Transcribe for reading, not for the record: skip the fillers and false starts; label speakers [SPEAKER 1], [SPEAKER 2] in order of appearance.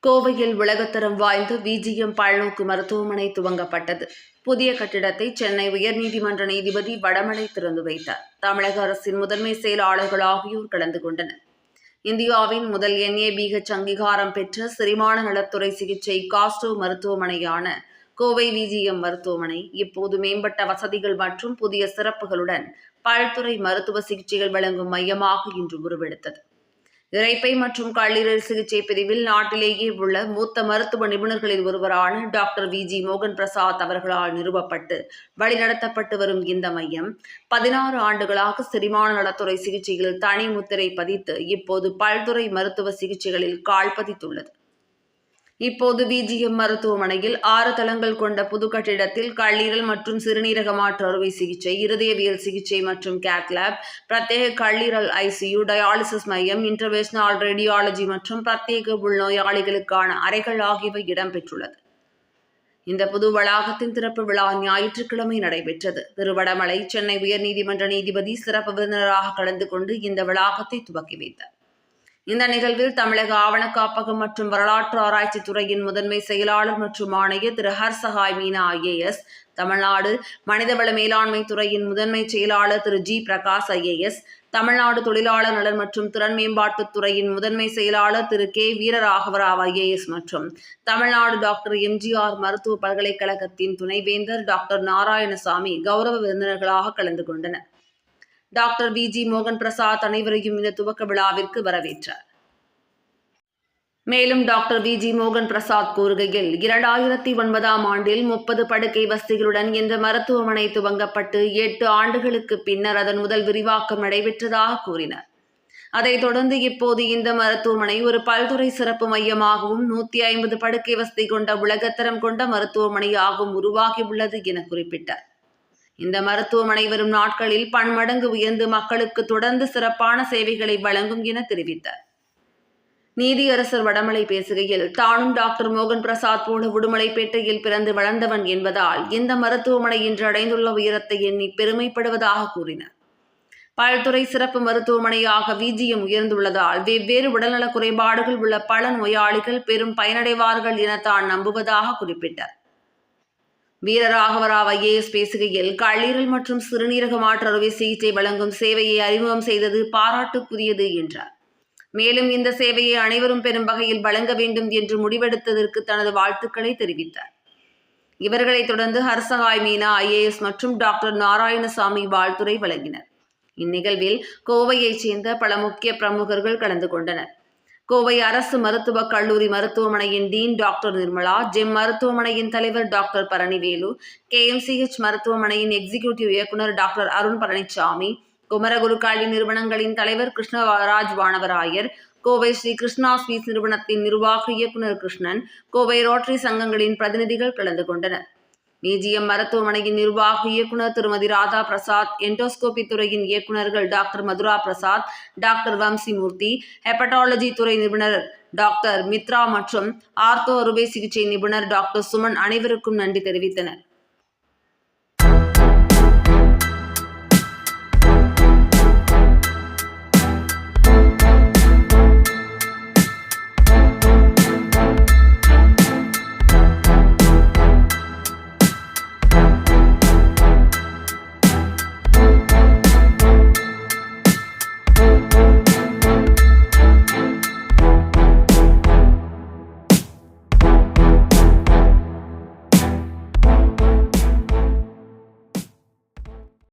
[SPEAKER 1] கோவையில் உலகத்தரம் வாய்ந்த விஜிஎம் பல்நோக்கு மருத்துவமனை துவங்கப்பட்டது. புதிய கட்டிடத்தை சென்னை உயர்நீதிமன்ற நீதிபதி வடமலை திறந்து வைத்தார். தமிழக அரசின் முதன்மை செயலாளர்கள் ஆகியோர் கலந்து கொண்டனர். இந்தியாவின் முதல் NABH அங்கீகாரம் பெற்ற செரிமான நலத்துறை சிகிச்சை காஸ்டோ மருத்துவமனையான கோவை விஜிஎம் மருத்துவமனை இப்போது மேம்பட்ட வசதிகள் மற்றும் புதிய சிறப்புகளுடன் பல்துறை மருத்துவ சிகிச்சைகள் வழங்கும் மையமாக இன்று உருவெடுத்தது. இரைப்பை மற்றும் கல்லீரல் சிகிச்சை பிரிவில் நாட்டிலேயே உள்ள மூத்த மருத்துவ நிபுணர்களில் ஒருவரான டாக்டர் VG மோகன் பிரசாத் அவர்களால் நிறுவப்பட்டு வழிநடத்தப்பட்டு வரும் இந்த மையம் 16 ஆண்டுகளாக செரிமான நலத்துறை சிகிச்சையில் தனி முத்திரை பதித்து இப்போது பல்துறை மருத்துவ சிகிச்சைகளில் கால் பதித்துள்ளது. இப்போது விஜிஎம் மருத்துவமனையில் 6 தளங்கள் கொண்ட புது கட்டிடத்தில் கல்லீரல் மற்றும் சிறுநீரக மாற்று அறுவை சிகிச்சை, இருதயவியல் சிகிச்சை மற்றும் கேத் லேப், பிரத்யேக கல்லீரல் ICU, டயாலிசிஸ் மையம், இன்டர்வென்ஷனல் ரேடியாலஜி மற்றும் பிரத்யேக உள்நோயாளிகளுக்கான அறைகள் ஆகியவை இடம்பெற்றுள்ளது. இந்த புது வளாகத்தின் திறப்பு விழா ஞாயிற்றுக்கிழமை நடைபெற்றது. திருவடமலை சென்னை உயர்நீதிமன்ற நீதிபதி சிறப்பு விருந்தினராக கலந்து கொண்டு இந்த வளாகத்தை துவக்கி வைத்தார். இந்த நிகழ்வில் தமிழக ஆவண காப்பகம் மற்றும் வரலாற்று ஆராய்ச்சி துறையின் முதன்மை செயலாளர் மற்றும் ஆணையர் திரு ஹர்சகாய் மீனா IAS, தமிழ்நாடு மனிதவள மேலாண்மை துறையின் முதன்மை செயலாளர் திரு G பிரகாஷ் IAS, தமிழ்நாடு தொழிலாளர் நலன் மற்றும் திறன் மேம்பாட்டுத் துறையின் முதன்மை செயலாளர் திரு K வீரராகவராவ் IAS மற்றும் தமிழ்நாடு டாக்டர் MGR மருத்துவ பல்கலைக்கழகத்தின் துணைவேந்தர் டாக்டர் நாராயணசாமி கௌரவ விருந்தினர்களாக கலந்து கொண்டனர். டாக்டர் VG மோகன் பிரசாத் அனைவரையும் இந்த துவக்க விழாவிற்கு வரவேற்றார். மேலும் டாக்டர் VG மோகன் பிரசாத் கூறுகையில் 2009ஆம் ஆண்டில் 30 படுக்கை வசதிகளுடன் இந்த மருத்துவமனை துவங்கப்பட்டு 8 ஆண்டுகளுக்கு பின்னர் அதன் முதல் விரிவாக்கம் நடைபெற்றதாக கூறினார். அதைத் தொடர்ந்து இப்போது இந்த மருத்துவமனை ஒரு பல்துறை சிறப்பு மையமாகவும் 150 படுக்கை வசதி கொண்ட உலகத்தரம் கொண்ட மருத்துவமனையாகவும் உருவாகியுள்ளது என குறிப்பிட்டார். இந்த மருத்துவமனை வரும் நாட்களில் பன்மடங்கு உயர்ந்து மக்களுக்கு தொடர்ந்து சிறப்பான சேவைகளை வழங்கும் என தெரிவித்தார். நீதியரசர் வடமலை பேசுகையில், தானும் டாக்டர் மோகன் பிரசாத் போல உடுமலைப்பேட்டையில் பிறந்து வளர்ந்தவன் என்பதால் இந்த மருத்துவமனை இன்று அடைந்துள்ள உயரத்தை எண்ணி பெருமைப்படுவதாக கூறினார். பல்துறை சிறப்பு மருத்துவமனையாக விஜிஎம் உயர்ந்துள்ளதால் வெவ்வேறு உடல்நல குறைபாடுகள் உள்ள பல நோயாளிகள் பெரும் பயனடைவார்கள் என தான் நம்புவதாக குறிப்பிட்டார். வீரராகவராவ் IAS பேசுகையில், கல்லீரல் மற்றும் சிறுநீரக மாற்று அறுவை சிகிச்சை வழங்கும் சேவையை அறிமுகம் செய்தது பாராட்டுக்குரியது என்றார். மேலும் இந்த சேவையை அனைவரும் பெறும் வகையில் வழங்க வேண்டும் என்று முடிவெடுத்ததற்கு தனது வாழ்த்துக்களை தெரிவித்தார். இவர்களைத் தொடர்ந்து ஹர்சகாய் மீனா IAS மற்றும் டாக்டர் நாராயணசாமி வாழ்த்துரை வழங்கினர். இந்நிகழ்வில் கோவையைச் சேர்ந்த பல முக்கிய பிரமுகர்கள் கலந்து கொண்டனர். கோவை அரசு மருத்துவக் கல்லூரி மருத்துவமனையின் டீன் டாக்டர் நிர்மலா, ஜெம் மருத்துவமனையின் தலைவர் டாக்டர் பரணிவேலு, KMCH மருத்துவமனையின் எக்ஸிகியூட்டிவ் இயக்குநர் டாக்டர் அருண் பழனிசாமி, குமரகுரு கல்வி நிறுவனங்களின் தலைவர் கிருஷ்ணராஜ் வானவராயர், கோவை ஸ்ரீ கிருஷ்ணா ஸ்வீட்ஸ் நிறுவனத்தின் நிர்வாக இயக்குநர் கிருஷ்ணன், கோவை ரோட்டரி சங்கங்களின் பிரதிநிதிகள் கலந்து கொண்டனர். விஜிஎம் மருத்துவமனையின் நிர்வாக இயக்குநர் திருமதி ராதா பிரசாத், எண்டோஸ்கோபி துறையின் இயக்குநர்கள் டாக்டர் மதுரா பிரசாத், டாக்டர் வம்சிமூர்த்தி, ஹெப்படாலஜி துறை நிபுணர் டாக்டர் மித்ரா மற்றும் ஆர்த்தோ அறுவை சிகிச்சை நிபுணர் டாக்டர் சுமன் அனைவருக்கும் நன்றி தெரிவித்தனர்.